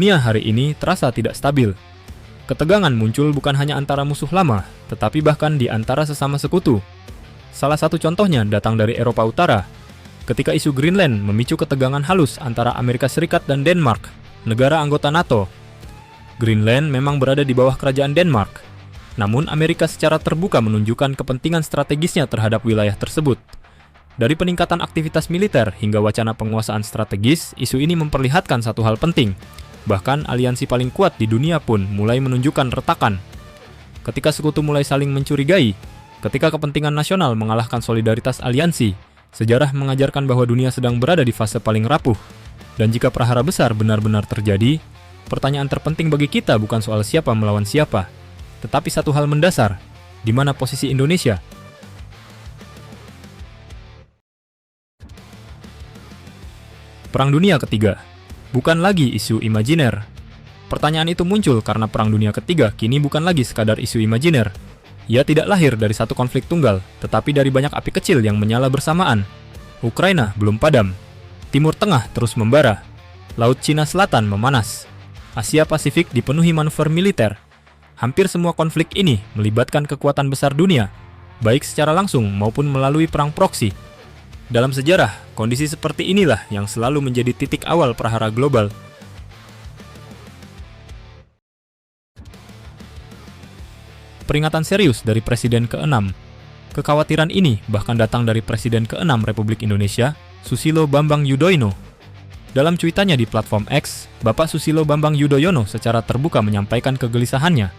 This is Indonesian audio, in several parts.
Dunia hari ini terasa tidak stabil. Ketegangan muncul bukan hanya antara musuh lama, tetapi bahkan di antara sesama sekutu. Salah satu contohnya datang dari Eropa Utara, ketika isu Greenland memicu ketegangan halus antara Amerika Serikat dan Denmark, negara anggota NATO. Greenland memang berada di bawah kerajaan Denmark, namun Amerika secara terbuka menunjukkan kepentingan strategisnya terhadap wilayah tersebut. Dari peningkatan aktivitas militer hingga wacana penguasaan strategis, isu ini memperlihatkan satu hal penting. Bahkan aliansi paling kuat di dunia pun mulai menunjukkan retakan. Ketika sekutu mulai saling mencurigai, ketika kepentingan nasional mengalahkan solidaritas aliansi, sejarah mengajarkan bahwa dunia sedang berada di fase paling rapuh. Dan jika prahara besar benar-benar terjadi, pertanyaan terpenting bagi kita bukan soal siapa melawan siapa, tetapi satu hal mendasar, di mana posisi Indonesia? Perang Dunia Ketiga bukan lagi isu imajiner. Pertanyaan itu muncul karena Perang Dunia Ketiga kini bukan lagi sekadar isu imajiner. Ia tidak lahir dari satu konflik tunggal, tetapi dari banyak api kecil yang menyala bersamaan. Ukraina belum padam. Timur Tengah terus membara. Laut Cina Selatan memanas. Asia Pasifik dipenuhi manuver militer. Hampir semua konflik ini melibatkan kekuatan besar dunia, baik secara langsung maupun melalui perang proksi. Dalam sejarah, kondisi seperti inilah yang selalu menjadi titik awal prahara global. Peringatan serius dari Presiden ke-6. Kekhawatiran ini bahkan datang dari Presiden ke-6 Republik Indonesia, Susilo Bambang Yudhoyono. Dalam cuitannya di platform X, Bapak Susilo Bambang Yudhoyono secara terbuka menyampaikan kegelisahannya.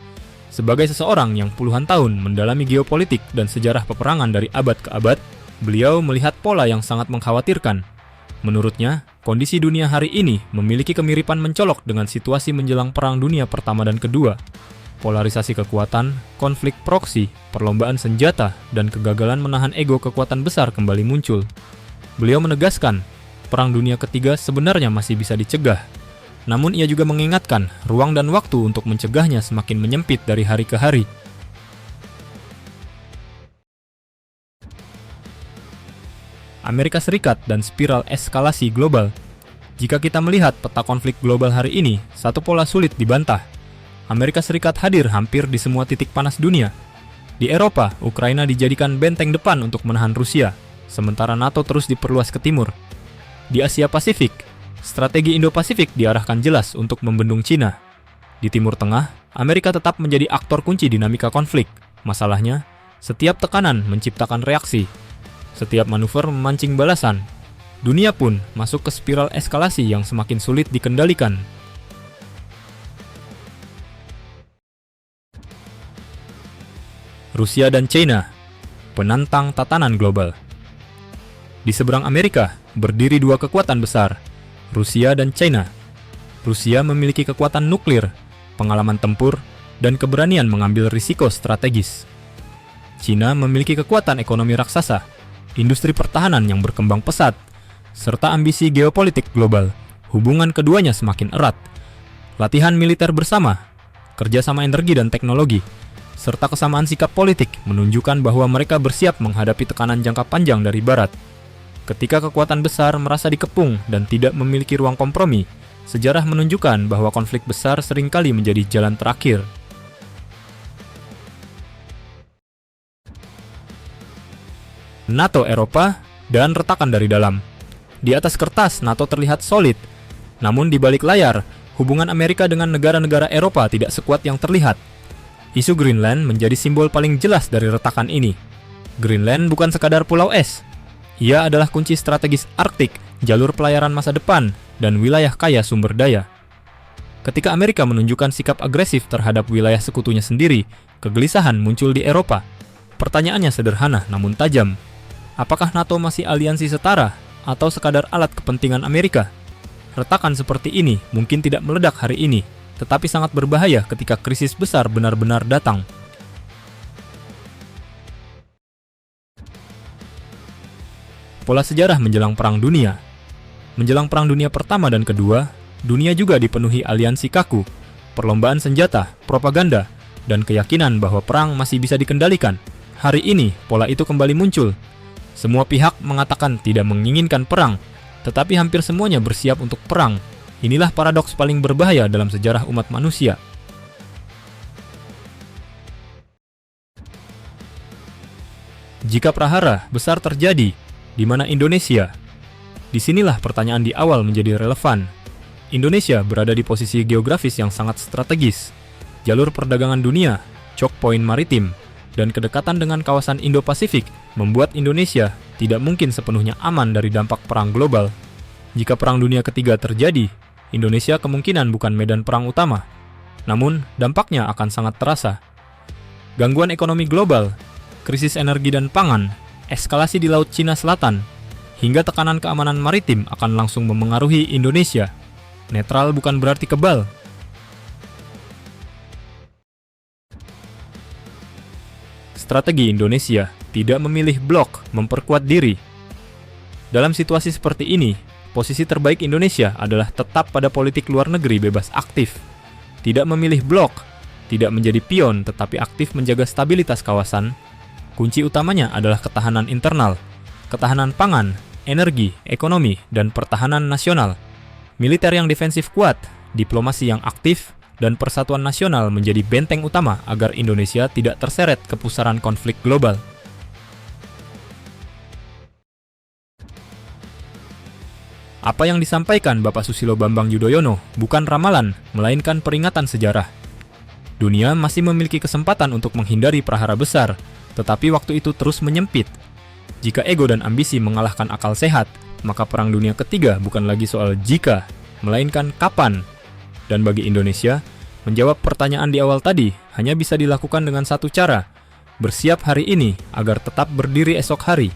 Sebagai seseorang yang puluhan tahun mendalami geopolitik dan sejarah peperangan dari abad ke abad, beliau melihat pola yang sangat mengkhawatirkan. Menurutnya, kondisi dunia hari ini memiliki kemiripan mencolok dengan situasi menjelang Perang Dunia Pertama dan Kedua. Polarisasi kekuatan, konflik proksi, perlombaan senjata, dan kegagalan menahan ego kekuatan besar kembali muncul. Beliau menegaskan, Perang Dunia Ketiga sebenarnya masih bisa dicegah. Namun ia juga mengingatkan, ruang dan waktu untuk mencegahnya semakin menyempit dari hari ke hari. Amerika Serikat dan spiral eskalasi global. Jika kita melihat peta konflik global hari ini, satu pola sulit dibantah. Amerika Serikat hadir hampir di semua titik panas dunia. Di Eropa, Ukraina dijadikan benteng depan untuk menahan Rusia, sementara NATO terus diperluas ke timur. Di Asia Pasifik, strategi Indo-Pasifik diarahkan jelas untuk membendung Cina. Di Timur Tengah, Amerika tetap menjadi aktor kunci dinamika konflik. Masalahnya, setiap tekanan menciptakan reaksi. Setiap manuver memancing balasan. Dunia pun masuk ke spiral eskalasi yang semakin sulit dikendalikan. Rusia dan China, penantang tatanan global. Di seberang Amerika, berdiri dua kekuatan besar, Rusia dan China. Rusia memiliki kekuatan nuklir, pengalaman tempur, dan keberanian mengambil risiko strategis. China memiliki kekuatan ekonomi raksasa, industri pertahanan yang berkembang pesat, serta ambisi geopolitik global. Hubungan keduanya semakin erat. Latihan militer bersama, kerjasama energi dan teknologi, serta kesamaan sikap politik menunjukkan bahwa mereka bersiap menghadapi tekanan jangka panjang dari Barat. Ketika kekuatan besar merasa dikepung dan tidak memiliki ruang kompromi, sejarah menunjukkan bahwa konflik besar seringkali menjadi jalan terakhir. NATO Eropa dan retakan dari dalam. Di atas kertas, NATO terlihat solid. Namun di balik layar, hubungan Amerika dengan negara-negara Eropa tidak sekuat yang terlihat. Isu Greenland menjadi simbol paling jelas dari retakan ini. Greenland bukan sekadar pulau es. Ia adalah kunci strategis Arktik, jalur pelayaran masa depan, dan wilayah kaya sumber daya. Ketika Amerika menunjukkan sikap agresif terhadap wilayah sekutunya sendiri, kegelisahan muncul di Eropa. Pertanyaannya sederhana namun tajam. Apakah NATO masih aliansi setara atau sekadar alat kepentingan Amerika? Retakan seperti ini mungkin tidak meledak hari ini, tetapi sangat berbahaya ketika krisis besar benar-benar datang. Pola sejarah menjelang Perang Dunia. Menjelang Perang Dunia Pertama dan Kedua, dunia juga dipenuhi aliansi kaku, perlombaan senjata, propaganda, dan keyakinan bahwa perang masih bisa dikendalikan. Hari ini, pola itu kembali muncul. Semua pihak mengatakan tidak menginginkan perang, tetapi hampir semuanya bersiap untuk perang. Inilah paradoks paling berbahaya dalam sejarah umat manusia. Jika prahara besar terjadi, di mana Indonesia? Disinilah pertanyaan di awal menjadi relevan. Indonesia berada di posisi geografis yang sangat strategis. Jalur perdagangan dunia, choke point maritim, dan kedekatan dengan kawasan Indo-Pasifik membuat Indonesia tidak mungkin sepenuhnya aman dari dampak perang global. Jika Perang Dunia Ketiga terjadi, Indonesia kemungkinan bukan medan perang utama, namun dampaknya akan sangat terasa. Gangguan ekonomi global, krisis energi dan pangan, eskalasi di Laut Cina Selatan, hingga tekanan keamanan maritim akan langsung memengaruhi Indonesia. Netral bukan berarti kebal. Strategi Indonesia tidak memilih blok, memperkuat diri. Dalam situasi seperti ini, posisi terbaik Indonesia adalah tetap pada politik luar negeri bebas aktif. Tidak memilih blok, tidak menjadi pion tetapi aktif menjaga stabilitas kawasan. Kunci utamanya adalah ketahanan internal, ketahanan pangan, energi, ekonomi, dan pertahanan nasional. Militer yang defensif kuat, diplomasi yang aktif, dan persatuan nasional menjadi benteng utama agar Indonesia tidak terseret ke pusaran konflik global. Apa yang disampaikan Bapak Susilo Bambang Yudhoyono bukan ramalan, melainkan peringatan sejarah. Dunia masih memiliki kesempatan untuk menghindari prahara besar, tetapi waktu itu terus menyempit. Jika ego dan ambisi mengalahkan akal sehat, maka Perang Dunia Ketiga bukan lagi soal jika, melainkan kapan. Dan bagi Indonesia, menjawab pertanyaan di awal tadi hanya bisa dilakukan dengan satu cara, bersiap hari ini agar tetap berdiri esok hari.